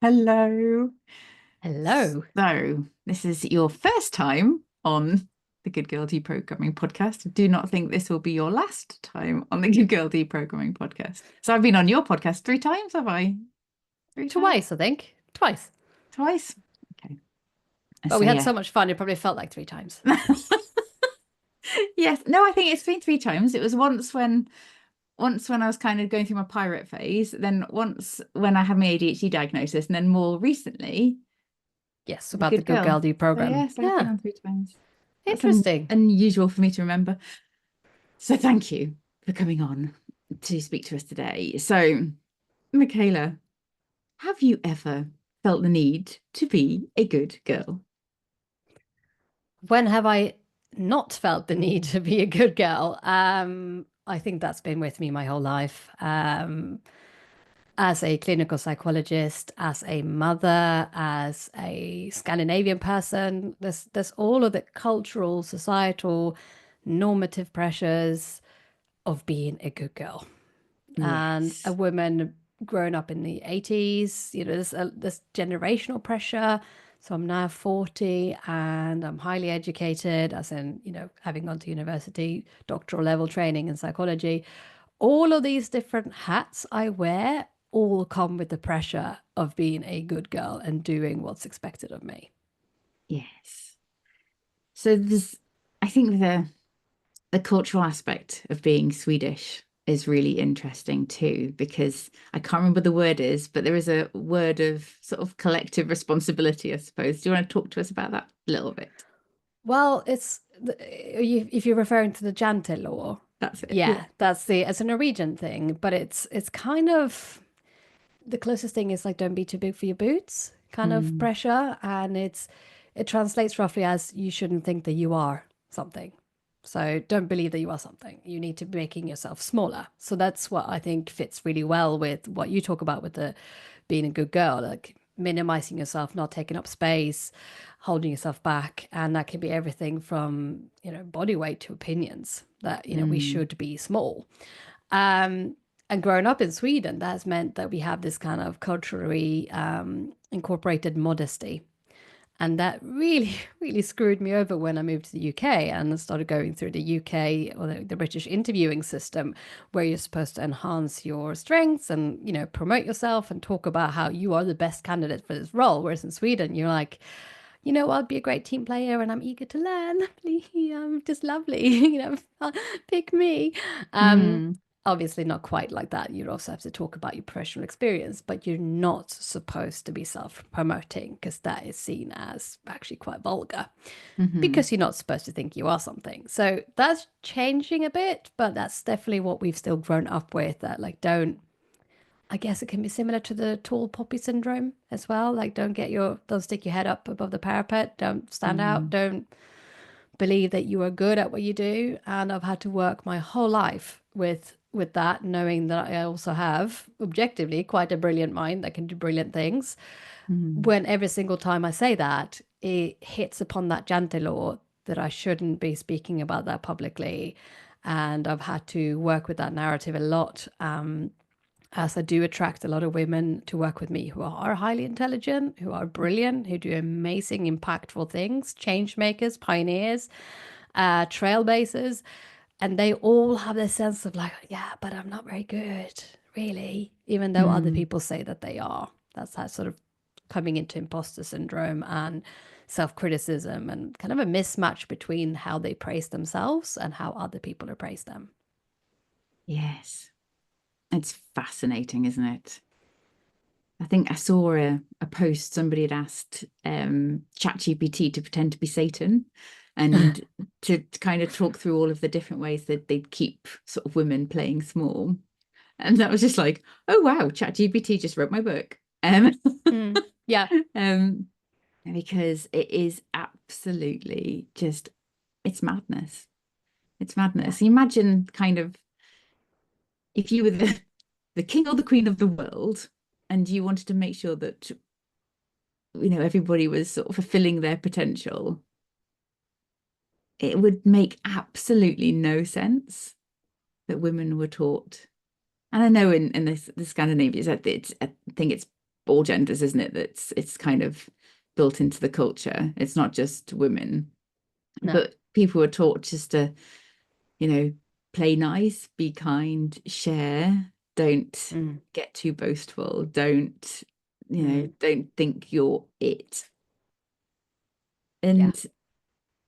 Hello. Hello. So, this is your first time on the Good Girl Deprogramming podcast. Do not think this will be your last time on the Good Girl Deprogramming podcast. So, I've been on your podcast 3 times, have I? 3 times? Twice, I think. Twice. Twice? Okay. But So, we had yeah. so much fun, it probably felt like 3 times. Yes. No, I think it's been 3 times. It was once when I was kind of going through my pirate phase, then once when I had my ADHD diagnosis, and then more recently, Yes, the about the Good good Girl. girl do So, program. yes, I've been Yeah, on 3 times. That's interesting. unusual for me to remember. So thank you for coming on to speak to us today. So, Michaela, have you ever felt the need to be a good girl? When have I not felt the need to be a good girl? I think that's been with me my whole life. As a clinical psychologist, as a mother, as a Scandinavian person, there's all of the cultural, societal, normative pressures of being a good girl. And a Yes. woman growing up in the 80s, there's this generational pressure. So I'm now 40 and I'm highly educated, as in, having gone to university, doctoral level training in psychology. All of these different hats I wear all come with the pressure of being a good girl and doing what's expected of me. Yes. So I think the cultural aspect of being Swedish is really interesting too, because I can't remember the word is, but there is a word of sort of collective responsibility, I suppose. Do you want to talk to us about that a little bit? Well, if you're referring to the Jante law, That's it. Yeah. yeah, it's a Norwegian thing, but it's kind of the closest thing is like don't be too big for your boots kind of Mm, pressure, and it translates roughly as you shouldn't think that you are something. So don't believe that you are something. You need to be making yourself smaller. So that's what I think fits really well with what you talk about with the being a good girl, like minimizing yourself, not taking up space, holding yourself back. And that can be everything from, body weight to opinions that, we mm, should be small. Um, and growing up in Sweden, that has meant that we have this kind of culturally incorporated modesty. And that really, really screwed me over when I moved to the UK and started going through the UK or the British interviewing system, where you're supposed to enhance your strengths and, promote yourself and talk about how you are the best candidate for this role. Whereas in Sweden, you're like, I'd be a great team player and I'm eager to learn. I'm just lovely, pick me. Um, mm. Obviously, not quite like that. You also have to talk about your professional experience, but you're not supposed to be self-promoting because that is seen as actually quite vulgar Hmm. because you're not supposed to think you are something. So that's changing a bit, but that's definitely what we've still grown up with. That like don't I guess it can be similar to the tall poppy syndrome as well. Like don't stick your head up above the parapet. Don't stand out. Mm. Don't believe that you are good at what you do. And I've had to work my whole life with that, knowing that I also have objectively quite a brilliant mind that can do brilliant things. Mm. When every single time I say that, it hits upon that Jante law that I shouldn't be speaking about that publicly. And I've had to work with that narrative a lot. As I do attract a lot of women to work with me who are highly intelligent, who are brilliant, who do amazing, impactful things, change makers, pioneers, trailblazers. And they all have this sense of like, yeah, but I'm not very good, really, even though other Mm. people say that they are. That's that sort of coming into imposter syndrome and self criticism and kind of a mismatch between how they praise themselves and how other people appraise them. Yes. It's fascinating, isn't it? I think I saw a post somebody had asked ChatGPT to pretend to be Satan and to kind of talk through all of the different ways that they'd keep sort of women playing small. And that was just like, oh wow, ChatGPT just wrote my book. Mm, yeah. um, because it is absolutely just it's madness. It's Yeah. madness. You imagine kind of if you were the king or the queen of the world and you wanted to make sure that everybody was sort of fulfilling their potential, it would make absolutely no sense that women were taught. And I know in the Scandinavians, I think it's all genders, isn't it? It's kind of built into the culture. It's not just women, No. but people are taught just to, you know, play nice, be kind, share, don't Mm. get too boastful, don't, you know, Mm. don't think you're it. Yeah. And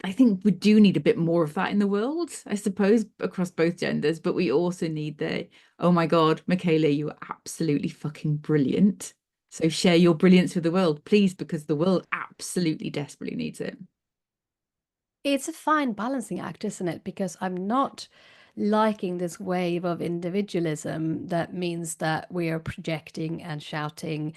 I think we do need a bit more of that in the world, I suppose, across both genders, but we also need the, oh my God, Michaela, you are absolutely fucking brilliant. So share your brilliance with the world, please, because the world absolutely desperately needs it. It's a fine balancing act, isn't it? Because I'm not liking this wave of individualism that means that we are projecting and shouting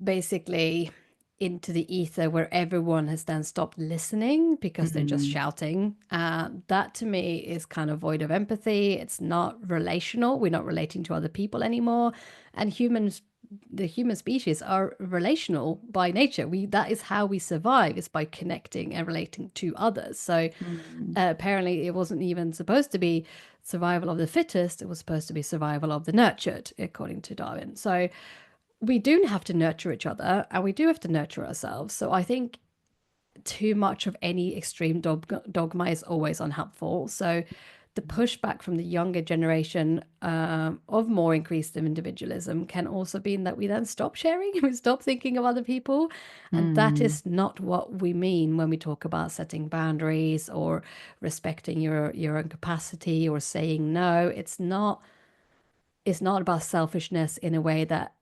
basically into the ether where everyone has then stopped listening because they're just Mm, shouting. That to me is kind of void of empathy. It's not relational. We're not relating to other people anymore. And humans, the human species, are relational by nature. That is how we survive, is by connecting and relating to others. So mm, apparently it wasn't even supposed to be survival of the fittest. It was supposed to be survival of the nurtured, according to Darwin. So we do have to nurture each other and we do have to nurture ourselves. So I think too much of any extreme dogma is always unhelpful. So the pushback from the younger generation of more increased individualism can also be in that we then stop sharing, we stop thinking of other people. And that mm, is not what we mean when we talk about setting boundaries or respecting your own capacity or saying no. It's not about selfishness in a way that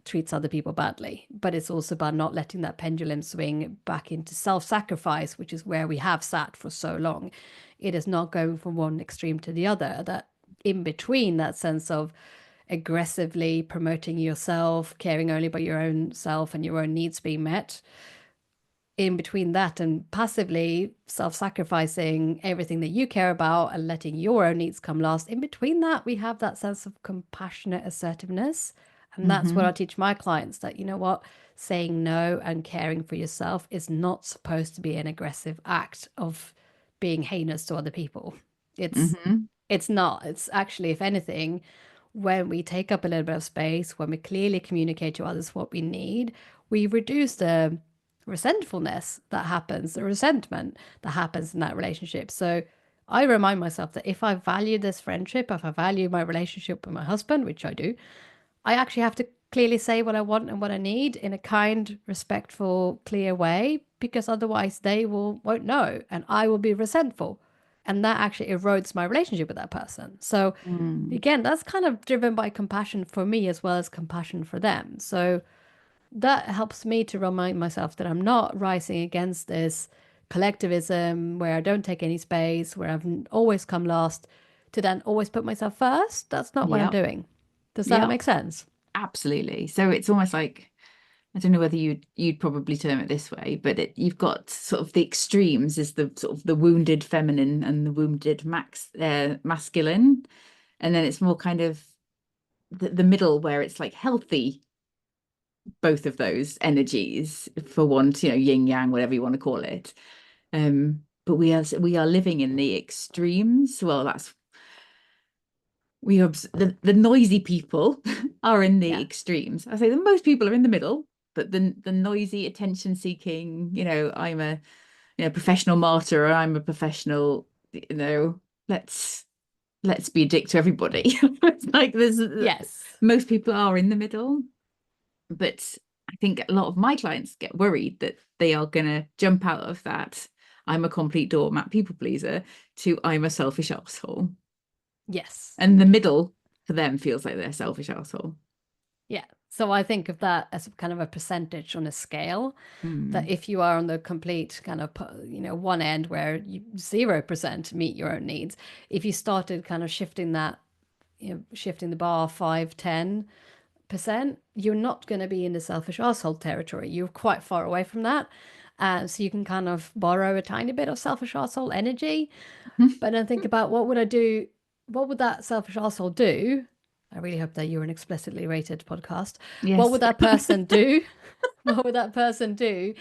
treats other people badly, but it's also about not letting that pendulum swing back into self-sacrifice, which is where we have sat for so long. It is not going from one extreme to the other. That in between, that sense of aggressively promoting yourself, caring only about your own self and your own needs being met, in between that and passively self-sacrificing everything that you care about and letting your own needs come last, in between that we have that sense of compassionate assertiveness. And that's what I mhm, teach my clients, that you know what, saying no and caring for yourself is not supposed to be an aggressive act of being heinous to other people. it's mhm, it's not. It's actually, if anything, when we take up a little bit of space, when we clearly communicate to others what we need, we reduce the resentfulness that happens, the resentment that happens in that relationship. So I remind myself that if I value this friendship, if I value my relationship with my husband, which I do, I actually have to clearly say what I want and what I need in a kind, respectful, clear way, because otherwise they won't know and I will be resentful. And that actually erodes my relationship with that person. So mm, again, that's kind of driven by compassion for me as well as compassion for them. So that helps me to remind myself that I'm not rising against this collectivism where I don't take any space, where I've always come last, to then always put myself first. That's not what I'm yeah, doing. Does that yeah, make sense? absolutely. So it's almost like, I don't know whether you'd probably term it this way, but you've got sort of the extremes is the sort of the wounded feminine and the wounded masculine, and then it's more kind of the middle where it's like healthy, both of those energies for want, you know, yin yang, whatever you want to call it. But we are living in the extremes. Well, that's we are the noisy people are in the Yeah. extremes. I say that most people are in the middle, but the noisy, attention seeking, you know, I'm a professional martyr, or I'm a professional, let's let's be a dick to everybody. It's like there's Yes. most people are in the middle, but I think a lot of my clients get worried that they are gonna jump out of that I'm a complete doormat people pleaser to I'm a selfish asshole. Yes. And the middle for them feels like they're a selfish asshole. Yeah. So I think of that as kind of a percentage on a scale, that Mm. if you are on the complete kind of, one end where you 0% meet your own needs, if you started kind of shifting that, shifting the bar 5, 10%, you're not going to be in the selfish asshole territory. You're quite far away from that. So you can kind of borrow a tiny bit of selfish asshole energy, but then think about what would I do? What would that selfish asshole do? I really hope that you're an explicitly rated podcast. What Yes. would that person do? What would that person do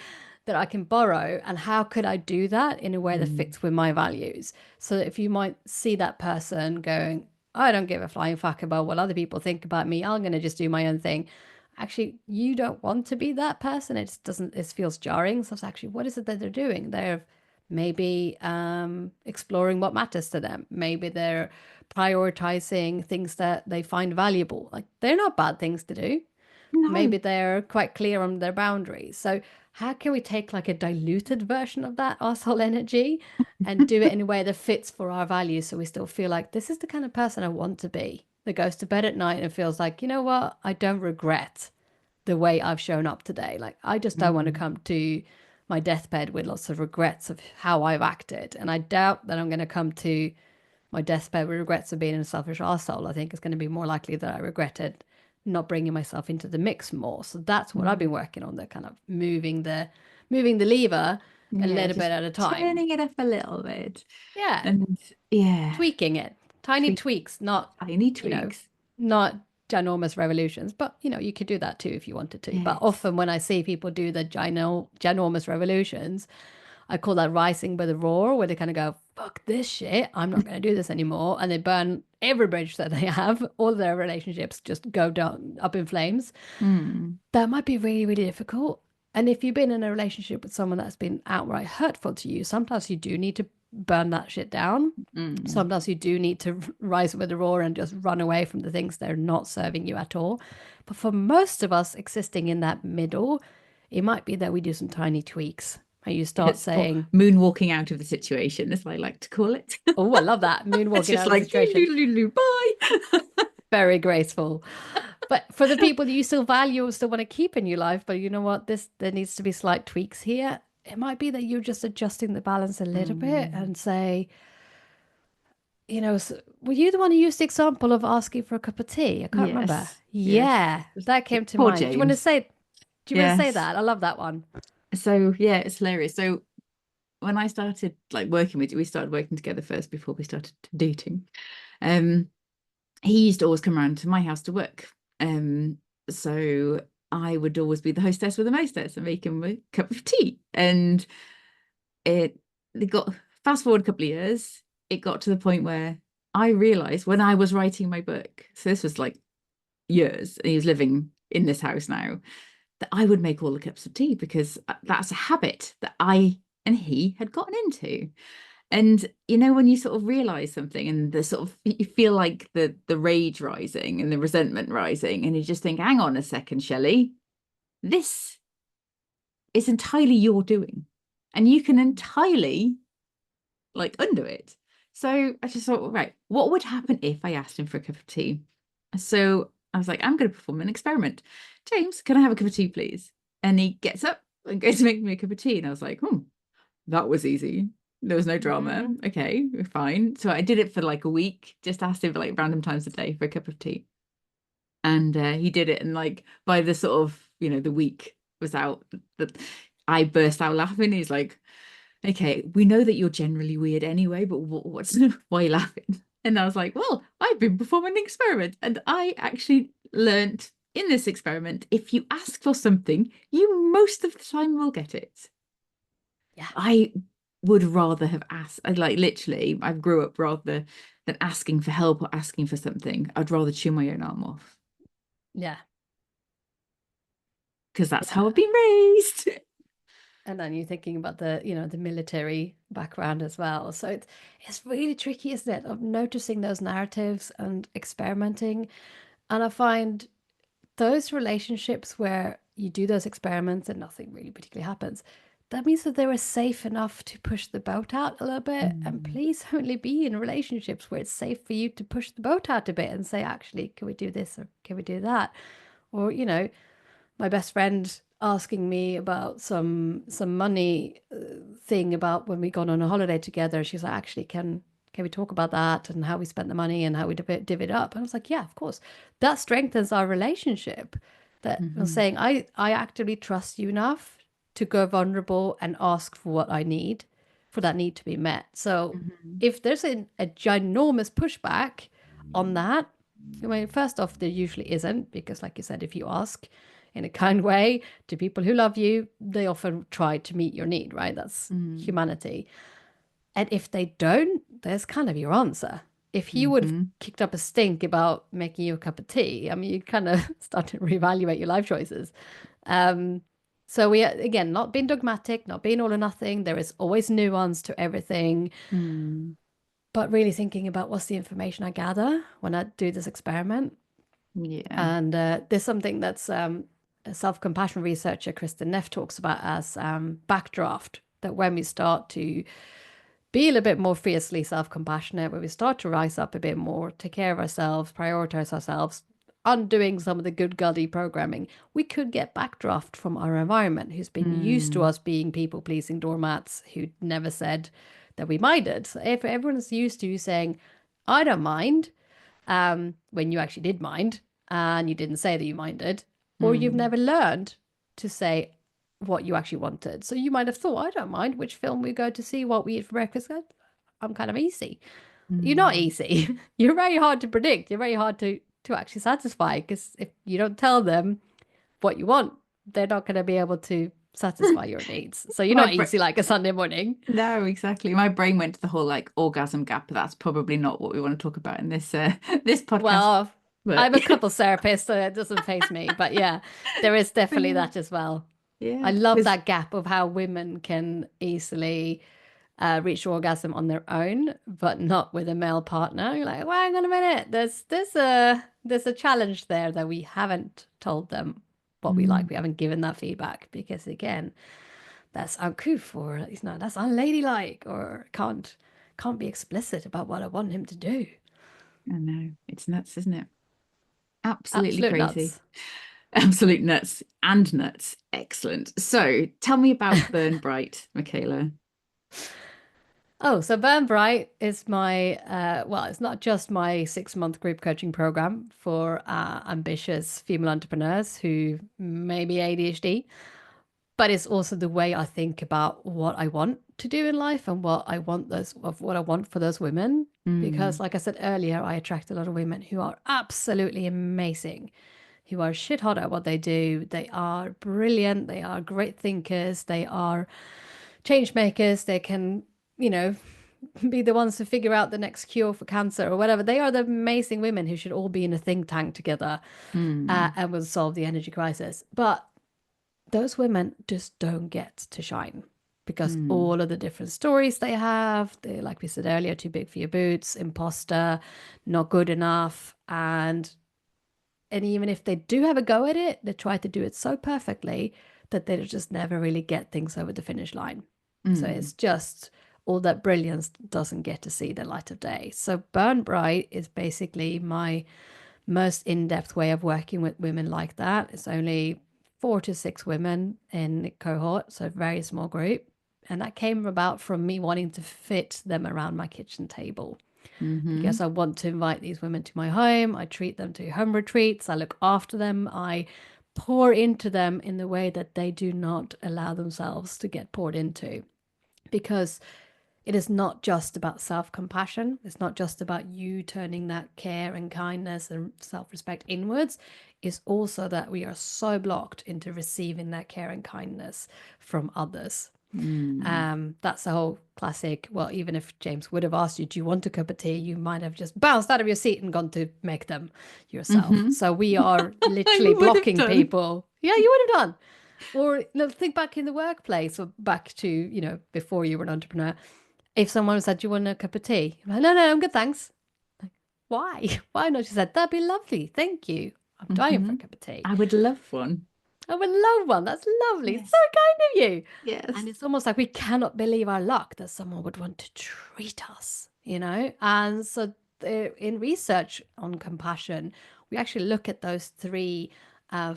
that I can borrow? And how could I do that in a way that Mm. fits with my values? So that if you might see that person going, I don't give a flying fuck about what other people think about me, I'm going to just do my own thing. actually you don't want to be that person. It just doesn't, it feels jarring. So it's actually, what is it that they're doing? They're maybe exploring what matters to them. Maybe they're prioritizing things that they find valuable. Like, they're not bad things to do. No. Maybe they're quite clear on their boundaries. So how can we take like a diluted version of that asshole energy and do it in a way that fits for our values, so we still feel like this is the kind of person I want to be, that goes to bed at night and feels like, you know what, I don't regret the way I've shown up today. Like, I just don't want to Mm. come to my deathbed with lots of regrets of how I've acted. And I doubt that I'm going to come to my deathbed with regrets of being a selfish arsehole. I think it's going to be more likely that I regretted not bringing myself into the mix more. So that's what I've been Mm. working on, the kind of moving the lever a Yeah, little bit just at a time. turning it up a little bit. Yeah, And yeah, tweaking it. Tiny tweak, tweaks, not, tiny you know, tweaks. not ginormous revolutions, but you could do that too if you wanted to. But Yes. often when I see people do the ginormous revolutions, I call that rising by the roar, where they kind of go, fuck this shit, I'm not going to do this anymore. And they burn every bridge that they have. All their relationships just go down, up in flames. Mm. That might be really, really difficult. And if you've been in a relationship with someone that's been outright hurtful to you, sometimes you do need to burn that shit down. Mm. Sometimes you do need to rise with the roar and just run away from the things that are not serving you at all. But for most of us existing in that middle, it might be that we do some tiny tweaks and you start Yes. Or saying, moonwalking out of the situation, as I like to call it. oh, I love that. It's Moonwalking just out of the like, situation. bye. Very graceful. But for the people that you still value or still want to keep in your life, but you know what, there needs to be slight tweaks here. It might be that you're just adjusting the balance a little bit Mm. and say, were you the one who used the example of asking for a cup of tea? I can't remember. Yes. Yes. Yeah, that came to Poor mind. Do you want to James. say? Do you want to say Yes. that? I love that one. So yeah, it's hilarious. So when I started like working with you, we started working together first before we started dating. Um, he used to always come around to my house to work. So I would always be the hostess with the mostess and make him a cup of tea. And it got fast forward a couple of years, it got to the point where I realized when I was writing my book, so this was like years, and he was living in this house now, that I would make all the cups of tea because that's a habit that I and he had gotten into. And when you sort of realize something and the sort of you feel like the rage rising and the resentment rising, and you just think, hang on a second, Shelley, this is entirely your doing. And you can entirely like undo it. So I just thought, right, what would happen if I asked him for a cup of tea? So I was like, I'm going to perform an experiment. James, can I have a cup of tea, please? And he gets up and goes to make me a cup of tea. And I was like, that was easy. There was no drama. Mm. Okay, fine. So I did it for like a week, just asked him for like random times a day for a cup of tea. And he did it. And like by the sort of, the week was out, that I burst out laughing. He's like, okay, we know that you're generally weird anyway, but what's why are you laughing? And I was like, well, I've been performing an experiment, and I actually learnt in this experiment, if you ask for something, you most of the time will get it. Yeah. I would rather have asked, like literally, I grew up rather than asking for help or asking for something. I'd rather chew my own arm off Yeah. because that's how Yeah. I've been raised. And then you're thinking about the military background as well. So it's really tricky, isn't it, of noticing those narratives and experimenting. And I find those relationships where you do those experiments and nothing really particularly happens, that means that they were safe enough to push the boat out a little bit. And Mm. please only be in relationships where it's safe for you to push the boat out a bit and say, actually, can we do this or can we do that? Or, my best friend asking me about some money thing about when we gone on a holiday together. She's like, actually, can we talk about that and how we spent the money and how we divvied up? And I was like, yeah, of course. That strengthens our relationship. That I'm Mhm. saying, I actively trust you enough to go vulnerable and ask for what I need, for that need to be met. So Mhm. if there's a ginormous pushback on that, I mean, first off, there usually isn't, because like you said, if you ask in a kind way to people who love you, they often try to meet your need, right? That's Mm. humanity. And if they don't, there's kind of your answer. if he would have kicked up a stink about making you a cup of tea, I mean, you kind of start to reevaluate your life choices. So we, again, not being dogmatic, not being all or nothing. There is always nuance to everything, but really thinking about what's the information I gather when I do this experiment. Yeah. And there's something that's a self-compassion researcher, Kristen Neff, talks about as backdraft, that when we start to be a little bit more fiercely self-compassionate, when we start to rise up a bit more, take care of ourselves, prioritize ourselves, undoing some of the good gully programming, we could get backdraft from our environment, who's been used to us being people-pleasing doormats who never said that we minded. So if everyone's used to you saying, I don't mind, when you actually did mind and you didn't say that you minded, or you've never learned to say what you actually wanted. So you might have thought, I don't mind which film we go to see, what we eat for breakfast. I'm kind of easy. You're not easy. You're very hard to predict. You're very hard to actually satisfy, because if you don't tell them what you want, they're not going to be able to satisfy your needs. So you're not easy like a Sunday morning. No, exactly. My brain went to the whole like orgasm gap, but that's probably not what we want to talk about in this this podcast. Well, but... I'm a couples therapist, so it doesn't faze me. But yeah, there is definitely that as well. Yeah, I love that gap of how women can easily reach orgasm on their own, but not with a male partner. You're like, well, hang on a minute. There's a challenge there that we haven't told them what we like. We haven't given that feedback, because again, that's uncouth, or that's unladylike, or can't be explicit about what I want him to do. I know, it's nuts, isn't it? Absolutely Absolute crazy. nuts. Absolute nuts and nuts. Excellent. So tell me about Burn Bright, Michaela. Oh, so Burn Bright is my, well, it's not just my 6-month group coaching program for ambitious female entrepreneurs who may be ADHD, but it's also the way I think about what I want to do in life and what I want for those women. Because like I said earlier, I attract a lot of women who are absolutely amazing, who are shit hot at what they do. They are brilliant. They are great thinkers. They are change makers. They can, be the ones to figure out the next cure for cancer or whatever. They are the amazing women who should all be in a think tank together and will solve the energy crisis. But those women just don't get to shine, because all of the different stories they have, they, like we said earlier, too big for your boots, imposter, not good enough. And even if they do have a go at it, they try to do it so perfectly that they just never really get things over the finish line. So it's just all that brilliance doesn't get to see the light of day. So Burn Bright is basically my most in-depth way of working with women like that. It's only 4 to 6 women in the cohort, so a very small group. And that came about from me wanting to fit them around my kitchen table. Because I want to invite these women to my home. I treat them to home retreats. I look after them. I pour into them in the way that they do not allow themselves to get poured into. Because it is not just about self-compassion. It's not just about you turning that care and kindness and self-respect inwards. It's also that we are so blocked into receiving that care and kindness from others. That's the whole classic. Well, even if James would have asked you, do you want a cup of tea? You might have just bounced out of your seat and gone to make them yourself. So we are literally blocking people. Yeah, you would have done. Or think back in the workplace, or back to, before you were an entrepreneur. If someone said, do you want a cup of tea? I'm like, no, I'm good, thanks. Like, why? Why not? She said, that'd be lovely. Thank you. I'm dying for a cup of tea. I would love one. I would love one. That's lovely. Yes. So kind of you. Yes. And it's almost like we cannot believe our luck that someone would want to treat us, And so in research on compassion, we actually look at those 3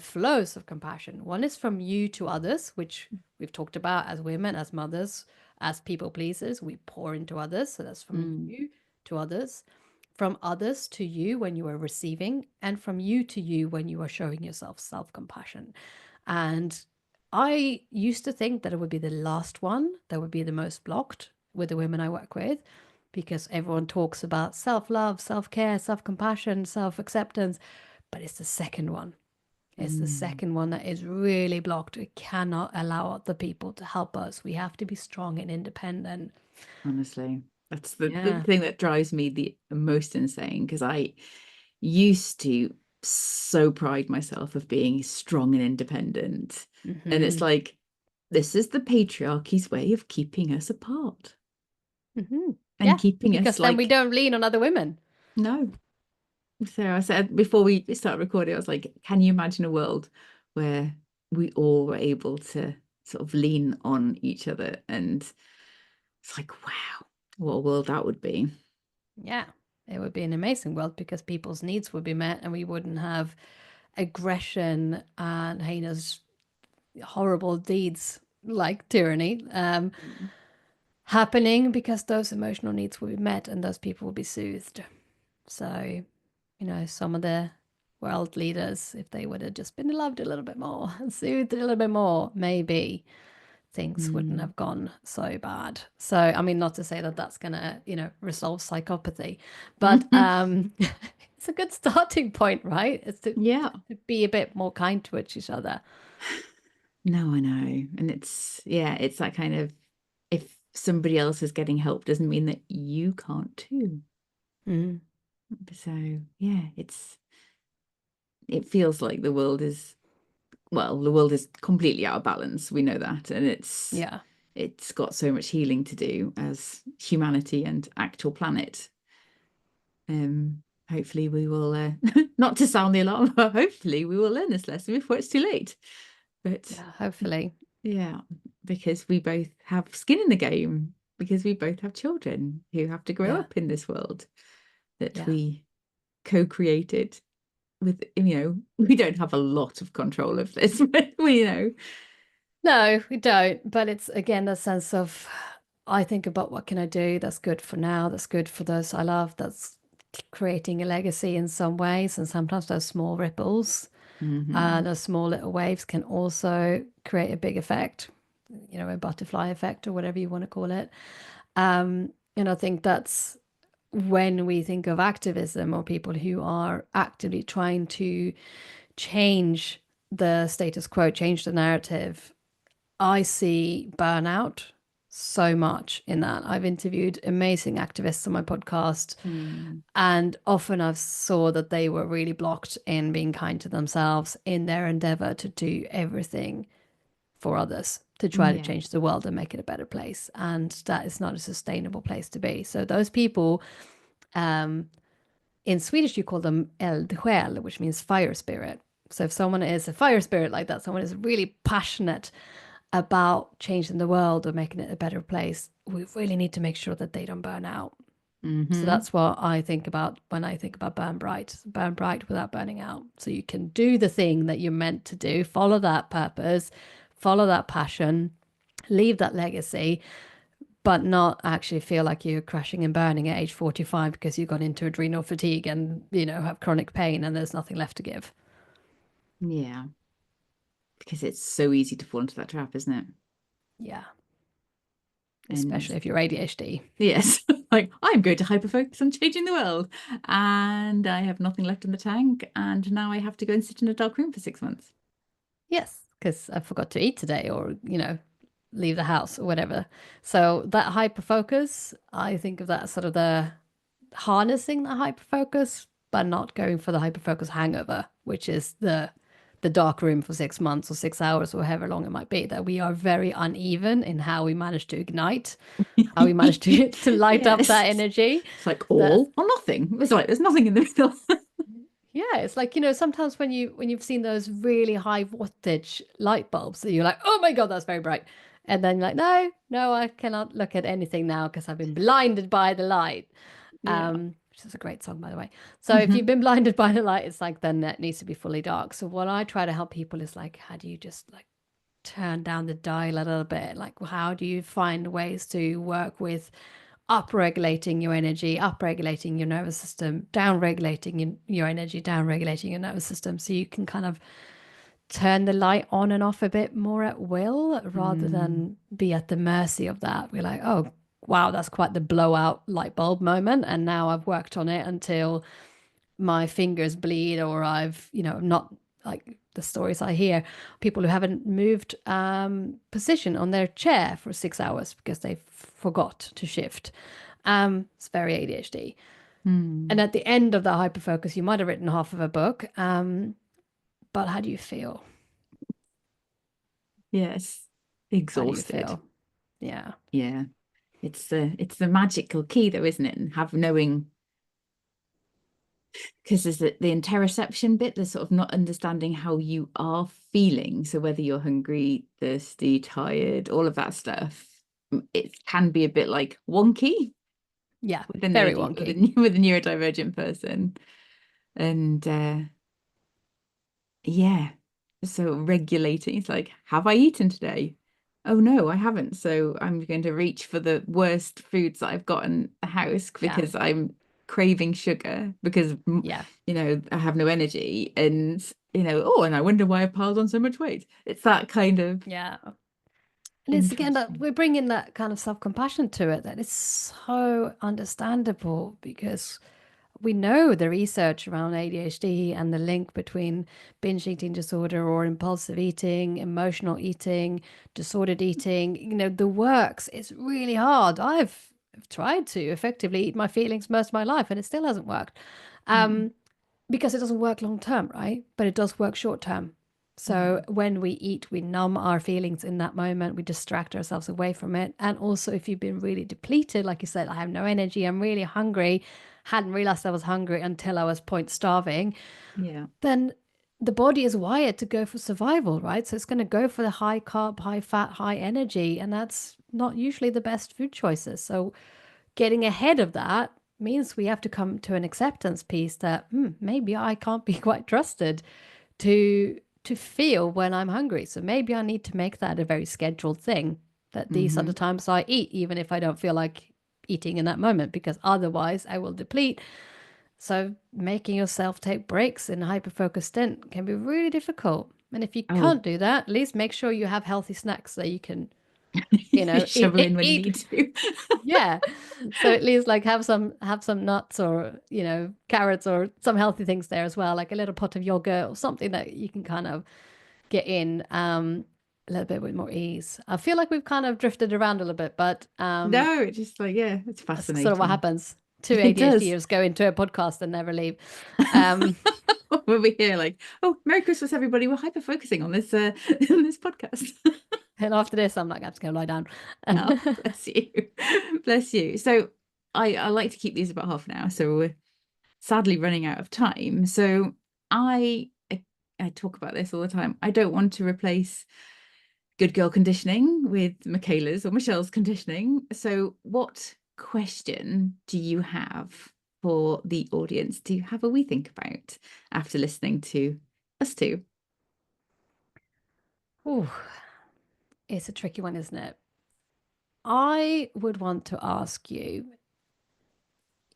flows of compassion. One is from you to others, which we've talked about as women, as mothers, as people pleasers. We pour into others. So that's from you to others, from others to you when you are receiving, and from you to you when you are showing yourself self-compassion. And I used to think that it would be the last one that would be the most blocked with the women I work with, because everyone talks about self-love, self-care, self-compassion, self-acceptance, but it's the second one. It's the second one that is really blocked. We cannot allow other people to help us. We have to be strong and independent. Honestly. That's the Yeah. thing that drives me the most insane, because I used to so pride myself of being strong and independent. And it's Mm-hmm. like, this is the patriarchy's way of keeping us apart Mm-hmm. and Yeah, keeping us because then we like, don't lean on other women. no. So I said before we start recording, I was like, can you imagine a world where we all were able to sort of lean on each other? And it's like, wow, what a world that would be. Yeah, it would be an amazing world because people's needs would be met and we wouldn't have aggression and heinous, horrible deeds like tyranny Mm. happening because those emotional needs will be met and those people will be soothed. So, some of the world leaders, if they would have just been loved a little bit more and soothed a little bit more, maybe things wouldn't Mm. have gone so bad. So, I mean, not to say that that's going to, resolve psychopathy, but it's a good starting point, right? It's Yeah. to be a bit more kind to each other. No, I know. And it's, yeah, it's that kind of, if somebody else is getting help doesn't mean that you can't too. Mm. So, yeah, it feels like the world is, well, the world is completely out of balance. We know that. And Yeah. it's got so much healing to do as humanity and actual planet. Hopefully we will, not to sound the alarm, but hopefully we will learn this lesson before it's too late. But Yeah, hopefully. yeah, because we both have skin in the game, because we both have children who have to grow Yeah. up in this world that Yeah. we co-created with, we don't have a lot of control of this, but we. No, we don't. But it's again the sense of I think about what can I do that's good for now, that's good for those I love, that's creating a legacy in some ways. And sometimes those small ripples, Hmm. those small little waves can also create a big effect, a butterfly effect or whatever you want to call it. And I think that's when we think of activism or people who are actively trying to change the status quo, change the narrative. I see burnout so much in that. I've interviewed amazing activists on my podcast, Mm. and often I've saw that they were really blocked in being kind to themselves in their endeavor to do everything for others, to try to Yeah. change the world and make it a better place. And that is not a sustainable place to be. So those people, um, in Swedish, you call them eldsjäl, which means fire spirit. So if someone is a fire spirit like that, someone is really passionate about changing the world or making it a better place, we really need to make sure that they don't burn out. So Hmm. that's what I think about when I think about burn bright without burning out. So you can do the thing that you're meant to do, follow that purpose, follow that passion, leave that legacy, but not actually feel like you're crashing and burning at age 45 because you got into adrenal fatigue and, have chronic pain and there's nothing left to give. Yeah, because it's so easy to fall into that trap, isn't it? Yeah. And Especially if you're ADHD. yes, like, I'm going to hyper focus on changing the world, and I have nothing left in the tank, and now I have to go and sit in a dark room for 6 months. Yes, because I forgot to eat today or, leave the house or whatever. So that hyper focus, I think of that sort of the harnessing the hyper focus, but not going for the hyper focus hangover, which is the dark room for 6 months or 6 hours or however long it might be, that we are very uneven in how we manage to ignite, how we manage to light up Yes, that energy. it's like That all or nothing. It's like there's nothing in the middle. Yeah, it's like, sometimes when you've seen those really high wattage light bulbs that you're like, oh my God, that's very bright. And then you're like, no, no, I cannot look at anything now because I've been blinded by the light. Yeah. Which is a great song, by the way. So if you've Hmm. been blinded by the light, it's like then it needs to be fully dark. So what I try to help people is like, how do you just like turn down the dial a little bit? Like, how do you find ways to work with upregulating your energy, upregulating your nervous system, downregulating your energy, downregulating your nervous system, so you can kind of turn the light on and off a bit more at will rather Mm. than be at the mercy of that. We're like, oh, wow, that's quite the blowout light bulb moment. And now I've worked on it until my fingers bleed or I've, not like the stories I hear, people who haven't moved position on their chair for 6 hours because they forgot to shift. It's very ADHD. And Mm. at the end of that hyperfocus, you might have written half of a book. But how do you feel? Yes. How do you Exhausted. feel? Yeah. Yeah. It's the magical key though, isn't it? And have knowing, because there's the interoception bit, the sort of not understanding how you are feeling. So whether you're hungry, thirsty, tired, all of that stuff, it can be a bit like wonky Yeah. with a Very nerdy, with wonky. with a neurodivergent person. And yeah, so regulating, it's like, have I eaten today? Oh no, I haven't. So I'm going to reach for the worst foods that I've got in the house Yeah. because I'm craving sugar because Yeah. I have no energy, and oh, and I wonder why I piled on so much weight. It's that kind of Yeah. And it's again that interesting. we're bringing that kind of self-compassion to it, that it's so understandable because we know the research around ADHD and the link between binge eating disorder or impulsive eating, emotional eating, disordered eating, the works. It's really hard. I've tried to effectively eat my feelings most of my life and it still hasn't worked. Mm. Because it doesn't work long term, right? But it does work short term. So Mm. when we eat, we numb our feelings in that moment, we distract ourselves away from it. And also, if you've been really depleted, like you said, I have no energy, I'm really hungry, hadn't realized I was hungry until I was point starving, Yeah. then the body is wired to go for survival, right? So it's going to go for the high carb, high fat, high energy. And that's not usually the best food choices. So getting ahead of that means we have to come to an acceptance piece that maybe I can't be quite trusted to feel when I'm hungry. So maybe I need to make that a very scheduled thing, that these are the Hmm. times I eat, even if I don't feel like eating in that moment, because otherwise I will deplete. So making yourself take breaks in a hyper-focused stint can be really difficult. And if you Oh, can't do that, at least make sure you have healthy snacks so you can, shovel in when you eat. need to. Yeah. So at least like have some nuts or, carrots or some healthy things there as well, like a little pot of yogurt or something that you can kind of get in a little bit with more ease. I feel like we've kind of drifted around a little bit, but No, it's just like, yeah, it's that's sort of what fascinating. happens. Two It does. ADHDers go into a podcast and never leave. Um, We'll be here like, oh, Merry Christmas, everybody. We're hyper focusing on this on this podcast. and after this, I'm like, I'm just going to lie down. Oh, bless you. Bless you. So I like to keep these about half an hour. So we're sadly running out of time. So I talk about this all the time. I don't want to replace good girl conditioning with Michaela's or Michelle's conditioning. So what question do you have for the audience to have a wee think about after listening to us two? Ooh, it's a tricky one, isn't it? I would want to ask you,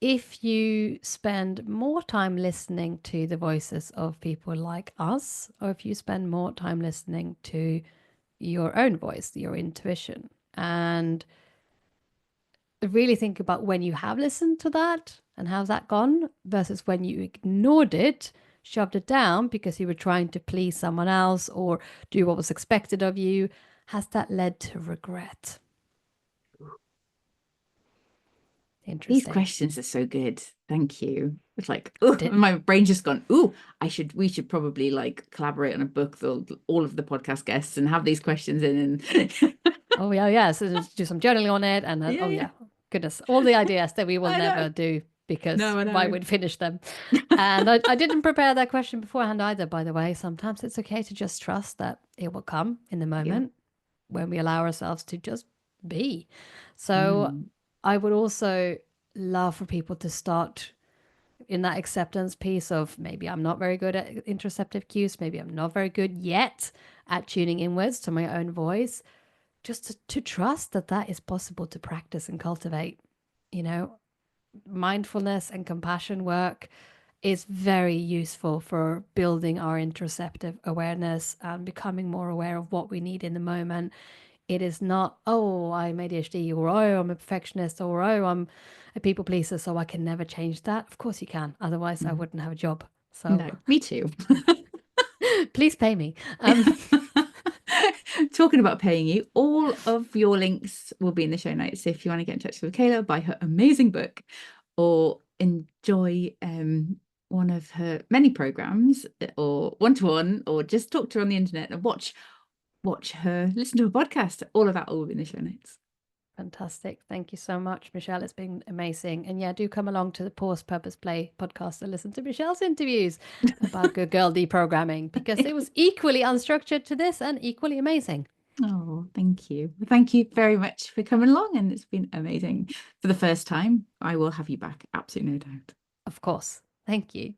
if you spend more time listening to the voices of people like us, or if you spend more time listening to your own voice, your intuition, and really think about when you have listened to that and how's that gone versus when you ignored it, shoved it down because you were trying to please someone else or do what was expected of you. Has that led to regret? These Interesting. questions are so good. Thank you. It's like, oh, Did, my brain's just gone, ooh, we should probably like collaborate on a book with all of the podcast guests and have these questions in and Oh yeah, yeah. So just do some journaling on it, and then yeah, oh yeah. yeah, goodness, all the ideas that we will I know. never do because No, I why know. would finish them? And I didn't prepare that question beforehand either. By the way, sometimes it's okay to just trust that it will come in the Yeah. moment when we allow ourselves to just be. So Mm. I would also love for people to start in that acceptance piece of maybe I'm not very good at interceptive cues, maybe I'm not very good yet at tuning inwards to my own voice, just to trust that that is possible to practice and cultivate. You know, mindfulness and compassion work is very useful for building our interoceptive awareness and becoming more aware of what we need in the moment. It is not, oh, I'm ADHD, or oh, I'm a perfectionist, or oh, I'm a people pleaser, so I can never change that. Of course you can. Otherwise, I Mm. wouldn't have a job. So No, me too. please pay me. Talking about paying you, all of your links will be in the show notes. So if you want to get in touch with Michaela, buy her amazing book, or enjoy one of her many programs, or one-to-one, or just talk to her on the internet and watch her, listen to her podcast, all of that will be in the show notes. Fantastic. Thank you so much, Michelle. It's been amazing. And yeah, do come along to the Pause Purpose Play podcast and listen to Michelle's interviews about Good Girl Deprogramming, because it was equally unstructured to this and equally amazing. Oh, thank you. Thank you very much for coming along, and it's been amazing. For the first time, I will have you back, absolutely no doubt. Of course. Thank you.